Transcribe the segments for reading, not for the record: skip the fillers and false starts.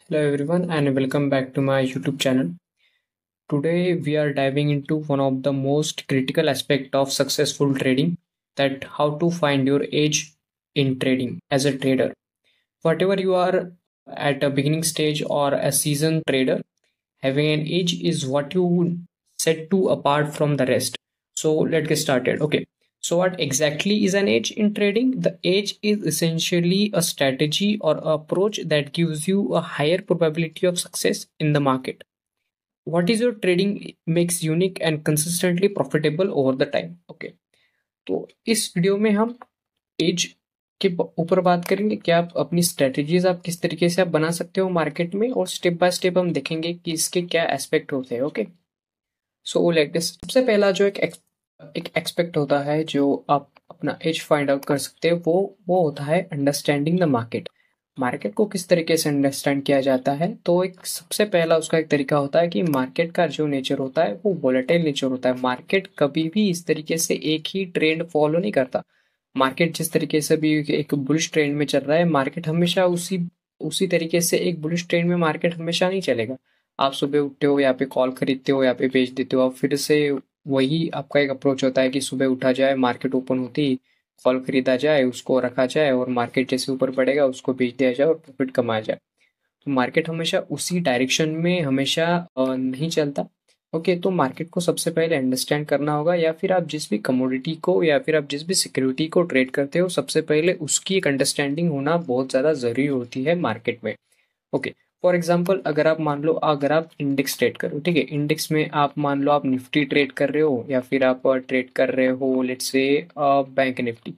Hello everyone and welcome back to my YouTube channel. Today we are diving into one of the most critical aspect of successful trading, that how to find your edge in trading as a trader. Whatever you are at a beginning stage or a seasoned trader, having an edge is what you set to apart from the rest. So let's get started. Okay. So what exactly is an edge in trading? The edge is essentially a strategy or approach that gives you a higher probability of success in the market. What is your trading makes unique and consistently profitable over the time? Okay. तो इस video में हम as के ऊपर बात करेंगे कि आप अपनी स्ट्रेटजीज आप किस तरीके से आप बना सकते हो मार्केट में, और स्टेप बाय स्टेप हम देखेंगे कि इसके क्या एस्पेक्ट होते हैं. ओके. सो लाइक दिस, सबसे पहला जो एक एक्सपेक्ट होता है जो आप अपना एज फाइंड आउट कर सकते हैं, वो होता है अंडरस्टैंडिंग द मार्केट. मार्केट को किस तरीके से अंडरस्टैंड किया जाता है, तो एक सबसे पहला उसका एक तरीका होता है कि मार्केट का जो नेचर होता है वो वोलेटाइल नेचर होता है. मार्केट कभी भी इस तरीके से एक ही ट्रेंड फॉलो नहीं करता. मार्केट जिस तरीके से भी एक बुलिश ट्रेंड में चल रहा है, मार्केट हमेशा उसी उसी तरीके से एक बुलिश ट्रेंड में मार्केट हमेशा नहीं चलेगा. आप सुबह उठते हो, यहाँ पे कॉल खरीदते हो, यहाँ पे बेच देते हो, अब फिर से वही आपका एक अप्रोच होता है कि सुबह उठा जाए, मार्केट ओपन होती ही कॉल खरीदा जाए, उसको रखा जाए और मार्केट जैसे ऊपर बढ़ेगा उसको बेच दिया जाए और प्रॉफिट कमाया जाए. तो मार्केट हमेशा उसी डायरेक्शन में हमेशा नहीं चलता. ओके. तो मार्केट को सबसे पहले अंडरस्टैंड करना होगा, या फिर आप जिस भी कमोडिटी को या फिर आप जिस भी सिक्योरिटी को ट्रेड करते हो, सबसे पहले उसकी एक अंडरस्टैंडिंग होना बहुत ज़्यादा ज़रूरी होती है मार्केट में. ओके. फॉर एग्जाम्पल, अगर आप मान लो अगर आप इंडेक्स ट्रेड करो, ठीक है, इंडेक्स में आप मान लो आप निफ्टी ट्रेड कर रहे हो या फिर आप ट्रेड कर रहे हो लेट्स से बैंक निफ्टी.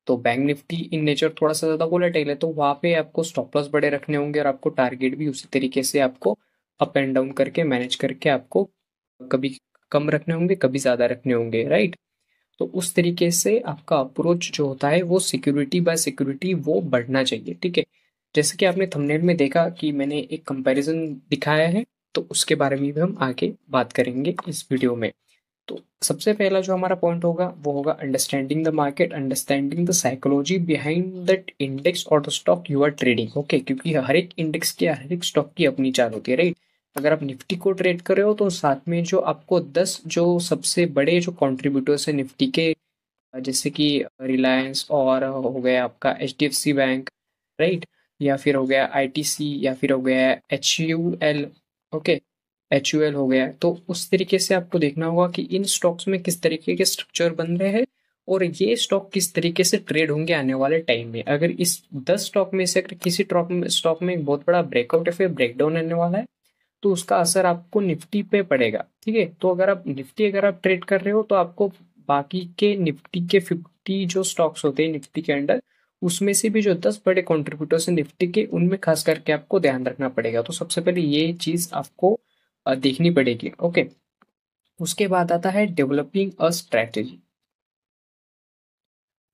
तो बैंक निफ्टी इन नेचर थोड़ा सा ज़्यादा वोलेटाइल है, तो वहाँ पे आपको स्टॉप लॉस बड़े रखने होंगे और आपको टारगेट भी उसी तरीके से आपको अप एंड डाउन करके मैनेज करके आपको कभी कम रखने होंगे, कभी ज़्यादा रखने होंगे, राइट. तो उस तरीके से आपका अप्रोच जो होता है वो सिक्योरिटी बाय सिक्योरिटी वो बढ़ना चाहिए, ठीक है. जैसे कि आपने थंबनेल में देखा कि मैंने एक कंपैरिजन दिखाया है, तो उसके बारे में भी हम आगे बात करेंगे इस वीडियो में. तो सबसे पहला जो हमारा पॉइंट होगा वो होगा understanding the market, understanding the psychology behind that index और the stock you are trading. Okay. क्योंकि हर एक इंडेक्स की हर एक स्टॉक की अपनी चाल होती है, राइट. अगर आप निफ्टी को ट्रेड कर रहे हो तो साथ में जो आपको 10 जो सबसे बड़े जो कॉन्ट्रीब्यूटर्स है निफ्टी के, जैसे कि रिलायंस और हो गया आपका H D F C bank, right, या फिर हो गया आई टी सी, या फिर हो गया H U L. Okay. H U L हो गया, तो उस तरीके से आपको देखना होगा कि इन स्टॉक्स में किस तरीके के स्ट्रक्चर बन रहे हैं और ये स्टॉक किस तरीके से ट्रेड होंगे आने वाले टाइम में. अगर इस 10 स्टॉक में से अगर किसी स्टॉक में एक बहुत बड़ा ब्रेकआउट या फिर ब्रेकडाउन आने वाला है, तो उसका असर आपको निफ्टी पे पड़ेगा, ठीक है. तो अगर आप ट्रेड कर रहे हो तो आपको बाकी के निफ्टी के 50 जो स्टॉक्स होते हैं निफ्टी के अंडर, उसमें से भी जो 10 बड़े कॉन्ट्रीब्यूटर्स हैं निफ्टी के, उनमें खास करके आपको ध्यान रखना पड़ेगा. तो सबसे पहले ये चीज आपको देखनी पड़ेगी. ओके. उसके बाद आता है डेवलपिंग अ स्ट्रैटेजी.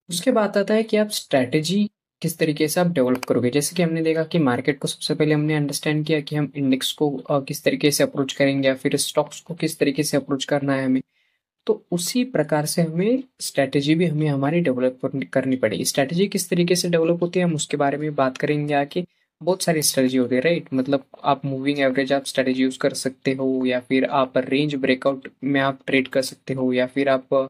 उसके बाद आता है कि आप स्ट्रैटेजी किस तरीके से आप डेवलप करोगे. जैसे कि हमने देखा कि मार्केट को सबसे पहले हमने अंडरस्टैंड किया कि हम इंडेक्स को किस तरीके से अप्रोच करेंगे या फिर स्टॉक्स को किस तरीके से अप्रोच करना है हमें. तो उसी प्रकार से हमें स्ट्रैटेजी भी हमें हमारी डेवलप करनी पड़ेगी. स्ट्रैटेजी किस तरीके से डेवलप होती है हम उसके बारे में बात करेंगे आगे. बहुत सारी स्ट्रैटेजी होती है, राइट. मतलब आप मूविंग एवरेज आप स्ट्रैटेजी यूज कर सकते हो, या फिर आप रेंज ब्रेकआउट में आप ट्रेड कर सकते हो, या फिर आप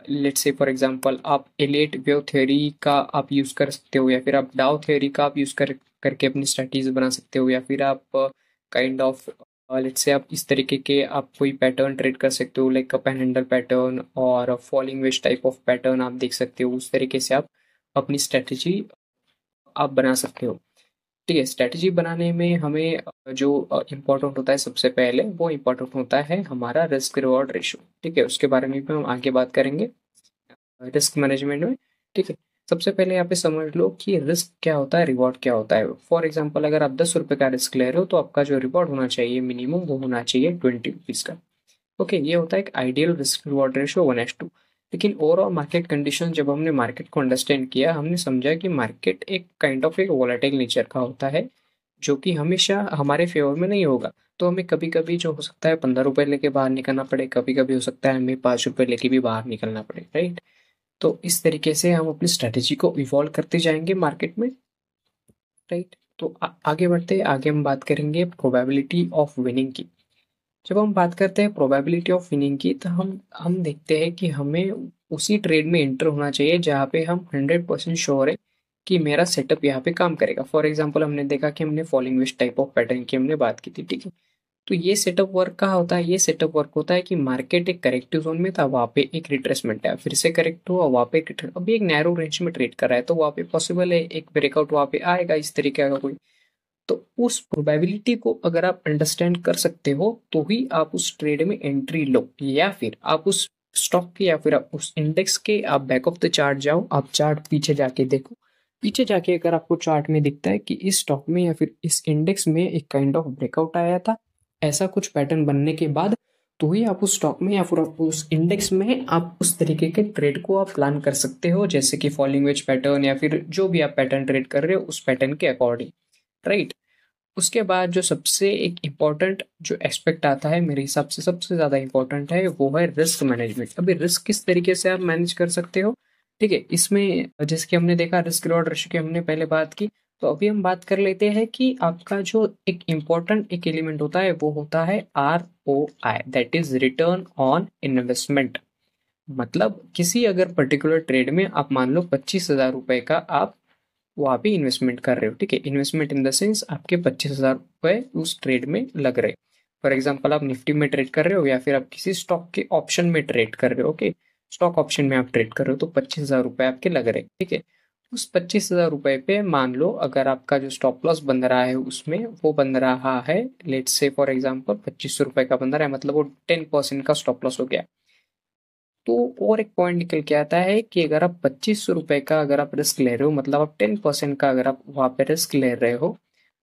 लेट्स से फॉर एग्जांपल आप एलियट वेव थ्योरी का आप यूज कर सकते हो, या फिर आप डाउ थ्योरी का आप यूज करके अपनी स्ट्रैटेजी बना सकते हो, या फिर आप काइंड ऑफ लेट्स से आप इस तरीके के आप कोई पैटर्न ट्रेड कर सकते हो, like cup and handle pattern और falling wedge type of pattern आप देख सकते हो. उस तरीके से आप अपनी स्ट्रैटेजी आप बना सकते हो, ठीक है. स्ट्रैटेजी बनाने में हमें जो इम्पोर्टेंट होता है सबसे पहले, वो इम्पोर्टेंट होता है हमारा रिस्क रिवॉर्ड रेशो, ठीक है. उसके बारे में भी हम आगे बात करेंगे रिस्क मैनेजमेंट में, ठीक है. सबसे पहले यहाँ पे समझ लो कि रिस्क क्या होता है, रिवॉर्ड क्या होता है. फॉर एग्जाम्पल, अगर आप 10 रुपये का रिस्क ले रहे हो तो आपका जो रिवॉर्ड होना चाहिए मिनिमम वो होना चाहिए 20 रुपीज़ का. ओके. ये होता है एक आइडियल रिस्क रिवॉर्ड रेशो 1:2. लेकिन ओवरऑल मार्केट कंडीशन, जब हमने मार्केट को अंडरस्टैंड किया, हमने समझा कि मार्केट एक काइंड ऑफ एक वोलेटाइल नेचर का होता है जो कि हमेशा हमारे फेवर में नहीं होगा. तो हमें कभी कभी जो हो सकता है 15 रुपए लेके बाहर निकलना पड़े, कभी कभी हो सकता है हमें 5 रुपए लेके भी बाहर निकलना पड़े, राइट. तो इस तरीके से हम अपनी स्ट्रेटेजी को इवॉल्व करते जाएंगे मार्केट में, राइट. तो आगे बढ़ते हैं, आगे हम बात करेंगे प्रोबेबिलिटी ऑफ विनिंग की। जब हम बात करते हैं प्रोबेबिलिटी ऑफ विनिंग की, तो हम देखते हैं कि हमें उसी ट्रेड में एंटर होना चाहिए जहाँ पे हम 100% श्योर है कि मेरा सेटअप यहाँ पे काम करेगा। फॉर एग्जांपल हमने देखा कि हमने following veg type of pattern की हमने बात की थी, ठीक है। तो ये सेटअप वर्क कहाँ होता है? ये सेटअप वर्क होता है कि मार्केट एक करेक्टिव जोन में था, वहाँ पे एक रिट्रेसमेंट है, फिर से करेक्ट हुआ, वहाँ पे अभी एक नैरो रेंज में ट्रेड कर रहा है, तो वहाँ पे पॉसिबल है एक ब्रेकआउट वहाँ पे आएगा इस तरीके का कोई। तो उस प्रोबेबिलिटी को अगर आप अंडरस्टैंड कर सकते हो तो ही आप उस ट्रेड में एंट्री लो, या फिर आप उस स्टॉक के या फिर आप उस इंडेक्स के आप बैक ऑफ द चार्ट जाओ, आप चार्ट पीछे जाके देखो। पीछे जाके अगर आपको चार्ट में दिखता है कि इस स्टॉक में या फिर इस इंडेक्स में एक काइंड ऑफ ब्रेकआउट आया था, ऐसा कुछ पैटर्न बनने के बाद, तो ही आप उस स्टॉक में या फिर आप उस इंडेक्स में आप उस तरीके के ट्रेड को आप प्लान कर सकते हो, जैसे कि फॉलोइंग वेज पैटर्न या फिर जो भी आप पैटर्न ट्रेड कर रहे हो उस पैटर्न के अकॉर्डिंग, राइट। उसके बाद जो सबसे एक इम्पॉर्टेंट जो एस्पेक्ट आता है, मेरे हिसाब से सबसे ज़्यादा इम्पोर्टेंट है, वो है रिस्क मैनेजमेंट। अभी रिस्क किस तरीके से आप मैनेज कर सकते हो, ठीक है। इसमें जैसे कि हमने देखा रिस्क रिवॉर्ड रेशियो की हमने पहले बात की, तो अभी हम बात कर लेते हैं कि आपका जो एक इम्पॉर्टेंट एक एलिमेंट होता है वो होता है ROI, that is return on investment. मतलब किसी अगर पर्टिकुलर ट्रेड में आप मान लो 25,000 रुपए का आप वहाँ पे इन्वेस्टमेंट कर रहे हो, ठीक है। इन्वेस्टमेंट इन द सेंस आपके 25,000 रुपए उस ट्रेड में लग रहे। फॉर एग्जाम्पल आप निफ्टी में ट्रेड कर रहे हो या फिर आप किसी स्टॉक के ऑप्शन में ट्रेड कर रहे हो, ओके। स्टॉक ऑप्शन में आप ट्रेड कर रहे हो तो 25,000 रुपए आपके लग रहे, ठीक है। उस 25,000 रुपए पे मान लो अगर आपका जो स्टॉप लॉस बन रहा है उसमें वो बन रहा है, लेट्स से फॉर एग्जाम्पल 2500 रुपए का बन रहा है, मतलब वो 10% का स्टॉप लॉस हो गया। तो और एक पॉइंट निकल के आता है कि अगर आप 2500 रुपए का अगर आप रिस्क ले रहे हो, मतलब आप 10% का अगर आप वहां पे रिस्क ले रहे हो,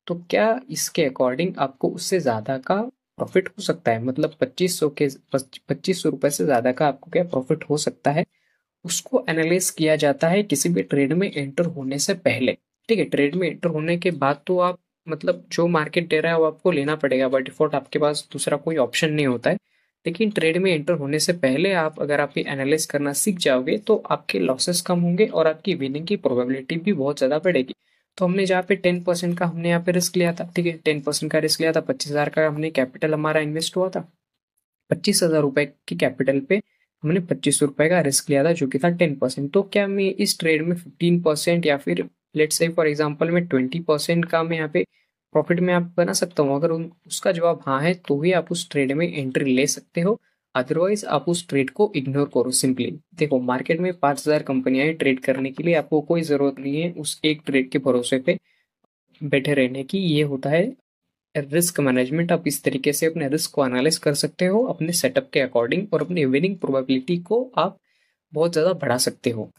तो क्या इसके अकॉर्डिंग आपको उससे ज्यादा का प्रॉफिट हो सकता है? मतलब 2500 रुपए से ज्यादा का आपको क्या प्रॉफिट हो सकता है? उसको एनालाइज किया जाता है किसी भी ट्रेड में एंटर होने से पहले, ठीक है। ट्रेड में एंटर होने के बाद तो आप मतलब जो मार्केट दे रहा है वो आपको लेना पड़ेगा, बाय डिफॉल्ट आपके पास दूसरा कोई ऑप्शन नहीं होता है। लेकिन ट्रेड में एंटर होने से पहले आप अगर आप ये एनालाइज करना सीख जाओगे तो आपके लॉसेस कम होंगे और आपकी विनिंग की प्रोबेबिलिटी भी बहुत ज़्यादा बढ़ेगी। तो हमने जहाँ पे 10% का हमने यहाँ पे रिस्क लिया था, ठीक है, 10% का रिस्क लिया था, 25,000 का हमने कैपिटल हमारा इन्वेस्ट हुआ था। 25,000 रुपए की कैपिटल पे हमने 2500 रुपए का रिस्क लिया था जो कि था 10%। तो क्या मैं इस ट्रेड में 15% या फिर लेट्स से फॉर एग्जांपल मैं 20% का मैं यहाँ पे प्रॉफिट में आप बना सकता हूँ? अगर उसका जवाब हाँ है तो ही आप उस ट्रेड में एंट्री ले सकते हो, अदरवाइज आप उस ट्रेड को इग्नोर करो। सिंपली देखो, मार्केट में 5,000 कंपनियां हैं ट्रेड करने के लिए, आपको कोई जरूरत नहीं है उस एक ट्रेड के भरोसे पे बैठे रहने की। ये होता है रिस्क मैनेजमेंट। आप इस तरीके से अपने रिस्क को एनालाइज कर सकते हो अपने सेटअप के अकॉर्डिंग और अपनी विनिंग प्रोबेबिलिटी को आप बहुत ज़्यादा बढ़ा सकते हो।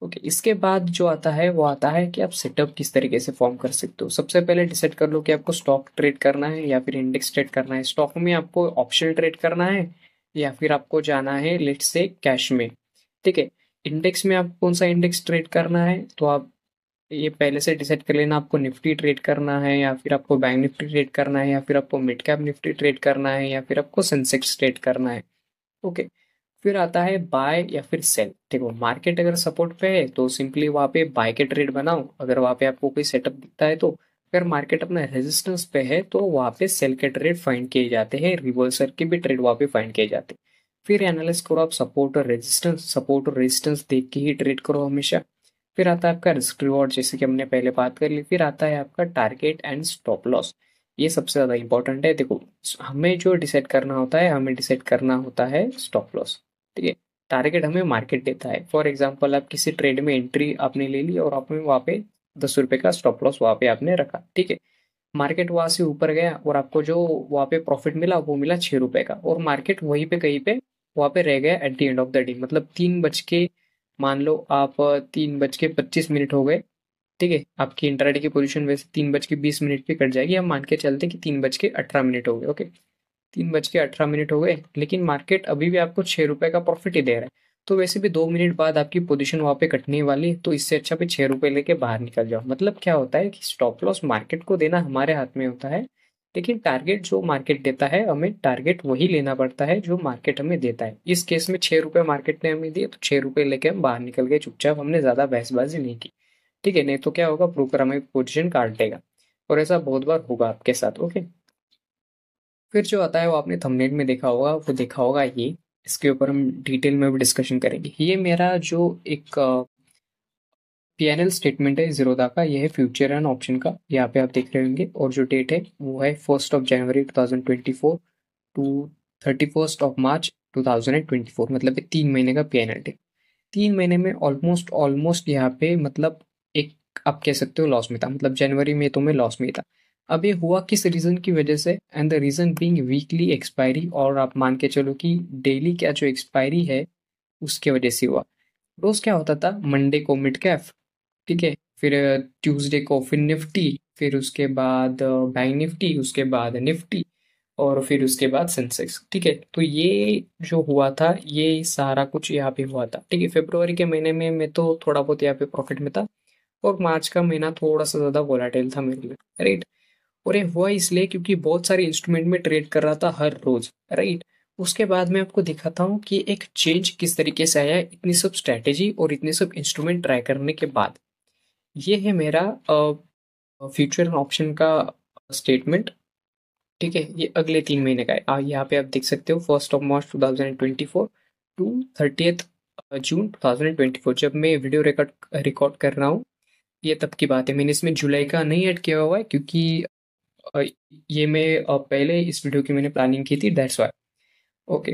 ओके, इसके बाद जो आता है वो आता है कि आप सेटअप किस तरीके से फॉर्म कर सकते हो। सबसे पहले डिसाइड कर लो कि आपको स्टॉक ट्रेड करना है या फिर इंडेक्स ट्रेड करना है। स्टॉक में आपको ऑप्शन ट्रेड करना है या फिर आपको जाना है लेट्स से कैश में, ठीक है। इंडेक्स में आप कौन सा इंडेक्स ट्रेड करना है तो आप ये पहले से डिसाइड कर लेना, आपको निफ्टी ट्रेड करना है या फिर आपको बैंक निफ्टी ट्रेड करना है या फिर आपको मिड कैप निफ्टी ट्रेड करना है या फिर आपको सेंसेक्स ट्रेड करना है, ओके। फिर आता है बाय या फिर सेल। देखो, मार्केट अगर सपोर्ट पे है तो सिंपली वहाँ पे बाय के ट्रेड बनाओ, अगर वहाँ पे आपको कोई सेटअप दिखता है तो। अगर मार्केट अपना रेजिस्टेंस पे है तो वहाँ पे सेल के ट्रेड फाइंड किए जाते हैं, रिवर्सल के भी ट्रेड वहाँ पे फाइंड किए जाते हैं। फिर एनालाइज करो आप सपोर्ट और रेजिस्टेंस देख के ही ट्रेड करो हमेशा। फिर आता है आपका रिस्क रिवॉर्ड, जैसे कि हमने पहले बात कर ली। फिर आता है आपका टारगेट एंड स्टॉप लॉस। ये सबसे ज्यादा इंपॉर्टेंट है। देखो, हमें जो डिसाइड करना होता है, हमें डिसाइड करना होता है स्टॉप लॉस, ठीक है। टारगेट हमें मार्केट देता है। फॉर एग्जाम्पल आप किसी ट्रेड में एंट्री आपने ले ली और आपने वहाँ पे 10 रुपए का स्टॉप लॉस वहाँ पे आपने रखा, ठीक है। मार्केट वहां से ऊपर गया और आपको जो वहाँ पे प्रॉफिट मिला वो मिला 6 रुपए का, और मार्केट वहीं पे कहीं पे वहाँ पे रह गया at the end of the day. मतलब 3 बज के, मान लो आप 3 बज के 25 मिनट हो गए, ठीक है। आपकी इंट्राडे की पोजीशन वैसे 3 बज के 20 मिनट पे कट जाएगी। हम मान के चलते कि 3 बज के 18 मिनट हो गए, ओके। 3 बज के 18 मिनट हो गए, लेकिन मार्केट अभी भी आपको 6 रुपए का प्रॉफिट ही दे रहा है। तो वैसे भी 2 मिनट बाद आपकी पोजीशन वहां पे कटने वाली है, तो इससे अच्छा भी 6 रुपए लेके बाहर निकल जाओ। मतलब क्या होता है कि स्टॉप लॉस मार्केट को देना हमारे हाथ में होता है, लेकिन टारगेट जो मार्केट देता है हमें टारगेट वही लेना पड़ता है जो मार्केट हमें देता है। इस केस में 6 रुपए मार्केट ने हमें दिए तो 6 रुपए लेके हम बाहर निकल गए चुपचाप, हमने ज्यादा बहसबाजी नहीं की, ठीक है। नहीं तो क्या होगा, ब्रोकर हमें पोजीशन काट देगा। और ऐसा बहुत बार होगा आपके साथ। ओके, फिर जो आता है वो आपने थंबनेल में देखा होगा, वो देखा होगा ये, इसके ऊपर हम डिटेल में भी डिस्कशन करेंगे। ये मेरा जो एक पीएनएल स्टेटमेंट है जीरोधा का, ये है फ्यूचर एंड ऑप्शन का, यहाँ पे आप देख रहे होंगे। और जो डेट है वो है 1 जनवरी 2024 टू 31 मार्च 2024, मतलब ये 3 महीने का पीएनएल है। 3 महीने में ऑलमोस्ट ऑलमोस्ट यहाँ पे मतलब एक आप कह सकते हो लॉस में था, मतलब जनवरी में तो मैं लॉस में ही था। अब ये हुआ किस रीजन की वजह से? And the reason being weekly expiry, और आप मान के चलो कि डेली क्या जो एक्सपायरी है उसके वजह से हुआ। रोज क्या होता था? मंडे को मिड कैप, ठीक है, फिर ट्यूसडे को फिर निफ्टी, फिर उसके बाद बैंक निफ्टी, उसके बाद निफ्टी, और फिर उसके बाद सेंसेक्स। ठीक है, तो ये जो हुआ था ये सारा कुछ यहाँ पे हुआ था। ठीक है, फरवरी के महीने में मैं तो थोड़ा बहुत यहाँ पे प्रॉफिट में था, और मार्च का महीना थोड़ा सा ज़्यादा वोलाटाइल था मेरे लिए, राइट। और ये हुआ इसलिए क्योंकि बहुत सारे इंस्ट्रूमेंट में ट्रेड कर रहा था हर रोज, राइट। उसके बाद मैं आपको दिखाता हूँ कि एक चेंज किस तरीके से आया है इतनी सब स्ट्रैटेजी और इतने सब इंस्ट्रूमेंट ट्राई करने के बाद। ये है मेरा फ्यूचर ऑप्शन का स्टेटमेंट। ठीक है, ये अगले 3 महीने का है। यहाँ पे आप देख सकते हो 1 मार्च 2024 टू 30 जून 2024, जब मैं वीडियो रिकॉर्ड रिकॉर्ड कर रहा हूँ। ये तब की बात है, मैंने इसमें जुलाई का नहीं ऐड किया हुआ है क्योंकि अ, ये मैं पहले इस वीडियो की मैंने प्लानिंग की थी, दैट्स वाई। ओके,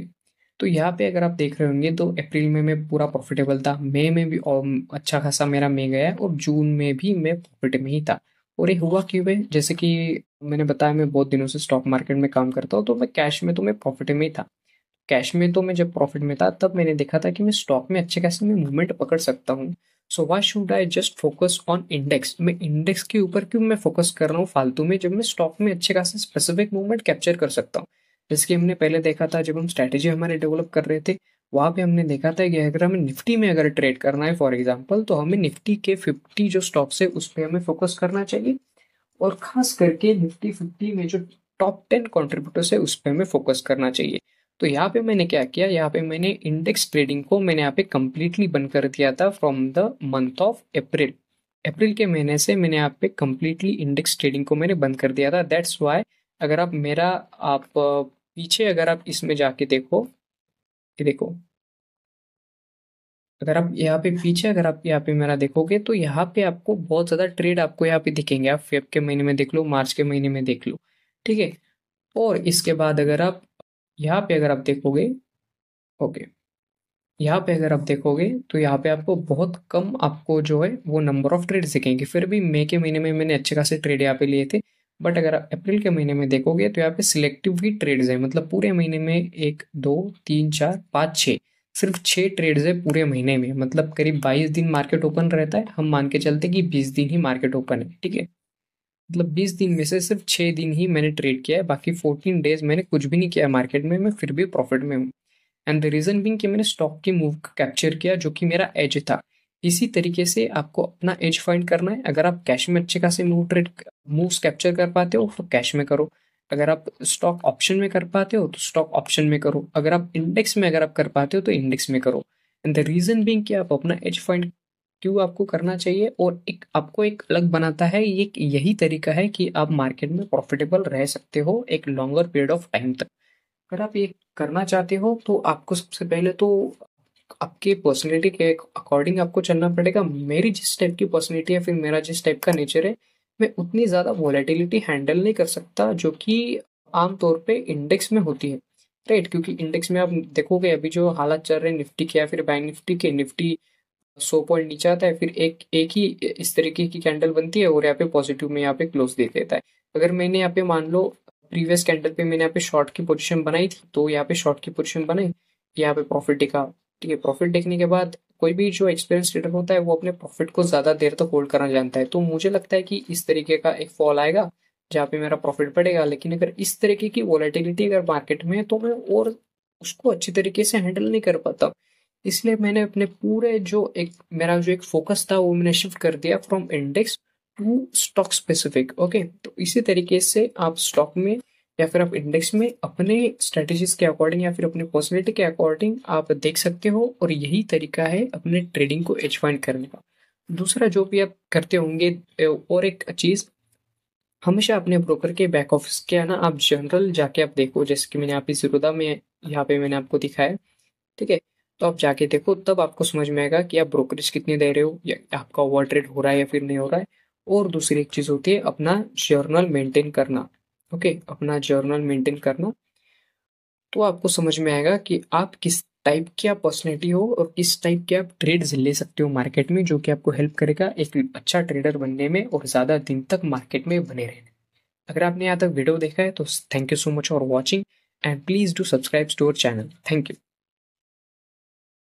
तो यहाँ पे अगर आप देख रहे होंगे तो अप्रैल में मैं पूरा प्रॉफिटेबल था, मई में भी अच्छा खासा मेरा मई गया है, और जून में भी मैं प्रॉफिट में ही था। और ये हुआ क्यों है? जैसे कि मैंने बताया मैं बहुत दिनों से स्टॉक मार्केट में काम करता हूँ, तो मैं कैश में तो मैं प्रॉफिट में ही था। कैश में तो मैं जब प्रॉफिट में था तब मैंने देखा था कि मैं स्टॉक में अच्छे खासे मैं मूवमेंट पकड़ सकता हूँ। So why should I just focus on index? मैं इंडेक्स के ऊपर क्यों मैं फोकस कर रहा हूँ फालतू में, जब मैं स्टॉक में अच्छे खासे स्पेसिफिक मूवमेंट कैप्चर कर सकता हूँ। जैसे कि हमने पहले देखा था जब हम स्ट्रैटेजी हमारे डेवलप कर रहे थे, वहां पे हमने देखा था कि अगर हमें निफ्टी में अगर ट्रेड करना है फॉर एग्जाम्पल, तो हमें निफ्टी के 50 जो स्टॉक्स है उस पर हमें फोकस करना चाहिए, और खास करके निफ्टी 50 में जो टॉप 10 कॉन्ट्रीब्यूटर्स है उस पर हमें फोकस करना चाहिए। तो यहाँ पे मैंने क्या किया, यहाँ पे मैंने इंडेक्स ट्रेडिंग को मैंने यहाँ पे कंप्लीटली बंद कर दिया था from the month of April. अप्रैल के महीने से मैंने यहाँ पे कंप्लीटली इंडेक्स ट्रेडिंग को मैंने बंद कर दिया था, दैट्स वाई। अगर आप मेरा आप पीछे अगर आप इसमें जाके देखो, ये देखो, अगर आप यहाँ पे पीछे अगर आप यहाँ पे मेरा देखोगे तो यहाँ पे आपको बहुत ज़्यादा ट्रेड आपको यहाँ पे दिखेंगे। आप फेब के महीने में देख लो, मार्च के महीने में देख लो, ठीक है। और इसके बाद अगर आप यहाँ पे अगर आप देखोगे, ओके, यहाँ पे अगर आप देखोगे तो यहाँ पे आपको बहुत कम आपको जो है वो नंबर ऑफ ट्रेड्स दिखेंगे। फिर भी मई के महीने में मैंने अच्छे खासे ट्रेड यहाँ पे लिए थे, बट अगर आप अप्रैल के महीने में देखोगे तो यहाँ पे सिलेक्टिव ही ट्रेड्स है, मतलब पूरे महीने में 1 2 3 4 5 6, सिर्फ 6 ट्रेड्स है पूरे महीने में, मतलब करीब 22 दिन मार्केट ओपन रहता है। हम मान के चलते कि 20 दिन ही मार्केट ओपन है, ठीक है। मतलब 20 दिन में से सिर्फ 6 दिन ही मैंने ट्रेड किया है, बाकी 14 डेज मैंने कुछ भी नहीं किया मार्केट में, मैं फिर भी प्रॉफिट में हूँ। एंड द रीजन बिंग कि मैंने स्टॉक की मूव कैप्चर किया जो कि मेरा एज था। इसी तरीके से आपको अपना एज फाइंड करना है। अगर आप कैश में अच्छे खासे मूव्स कैप्चर कर पाते हो तो कैश में करो। अगर आप स्टॉक ऑप्शन में कर पाते हो तो स्टॉक ऑप्शन में करो। अगर आप इंडेक्स में अगर आप कर पाते हो तो इंडेक्स में करो। एंड द रीजन बिंग कि आप अपना एज फाइंड क्यों आपको करना चाहिए और एक आपको एक अलग बनाता है, ये यही तरीका है कि आप मार्केट में प्रॉफिटेबल रह सकते हो एक लॉन्गर पीरियड ऑफ टाइम तक। अगर आप ये करना चाहते हो तो आपको सबसे पहले तो आपके पर्सनैलिटी के अकॉर्डिंग आपको चलना पड़ेगा। मेरी जिस टाइप की पर्सनैलिटी है, फिर मेरा जिस टाइप का नेचर है, मैं उतनी ज़्यादा वॉलेटिलिटी हैंडल नहीं कर सकता जो कि आमतौर पे इंडेक्स में होती है, राइट। क्योंकि इंडेक्स में आप देखोगे अभी जो हालात चल रहे हैं निफ्टी के या फिर बैंक निफ्टी के, निफ्टी 100 पॉइंट नीचे आता है, फिर एक एक ही इस तरीके की कैंडल बनती है और यहाँ पे पॉजिटिव में यहाँ पे क्लोज दे देता है। अगर मैंने यहाँ पे मान लो प्रीवियस कैंडल पे मैंने यहाँ पे शॉर्ट की पोजीशन बनाई थी, तो यहाँ पे शॉर्ट की पोजीशन बनाई, यहाँ पे प्रॉफिट दिखा, ठीक है। प्रॉफिट देखने के बाद कोई भी जो एक्सपीरियंस ट्रेडर होता है वो अपने प्रॉफिट को ज्यादा देर तक होल्ड करना जानता है। तो मुझे लगता है कि इस तरीके का एक फॉल आएगा जहाँ पे मेरा प्रॉफिट बढ़ेगा। लेकिन अगर इस तरीके की वॉलेटिलिटी अगर मार्केट में है तो मैं और उसको अच्छी तरीके से हैंडल नहीं कर पाता। इसलिए मैंने अपने पूरे जो एक मेरा जो एक फोकस था वो मैंने शिफ्ट कर दिया from index to stock specific. Okay, तो इसी तरीके से आप स्टॉक में या फिर आप इंडेक्स में अपने स्ट्रेटेजीज के अकॉर्डिंग या फिर अपनी पर्सनैलिटी के अकॉर्डिंग आप देख सकते हो, और यही तरीका है अपने ट्रेडिंग को एज फाइंड करने का। दूसरा जो भी आप करते होंगे और एक चीज, हमेशा अपने ब्रोकर के बैक ऑफिस के है ना, आप जनरल जाके आप देखो, जैसे कि मैंने यहाँ पे ज़ीरोधा में यहाँ पे मैंने आपको दिखाया, ठीक है? तो आप जाके देखो, तब आपको समझ में आएगा कि आप ब्रोकरेज कितने दे रहे हो, या आपका ओवर ट्रेड हो रहा है या फिर नहीं हो रहा है। और दूसरी एक चीज़ होती है अपना जर्नल मेंटेन करना। ओके, अपना जर्नल मेंटेन करना, तो आपको समझ में आएगा कि आप किस टाइप की आप पर्सनैलिटी हो और किस टाइप के आप ट्रेड्स ले सकते हो मार्केट में, जो कि आपको हेल्प करेगा एक अच्छा ट्रेडर बनने में और ज़्यादा दिन तक मार्केट में बने रहने। अगर आपने यहाँ तक वीडियो देखा है तो thank you so much for watching, and please do subscribe to our channel. Thank you.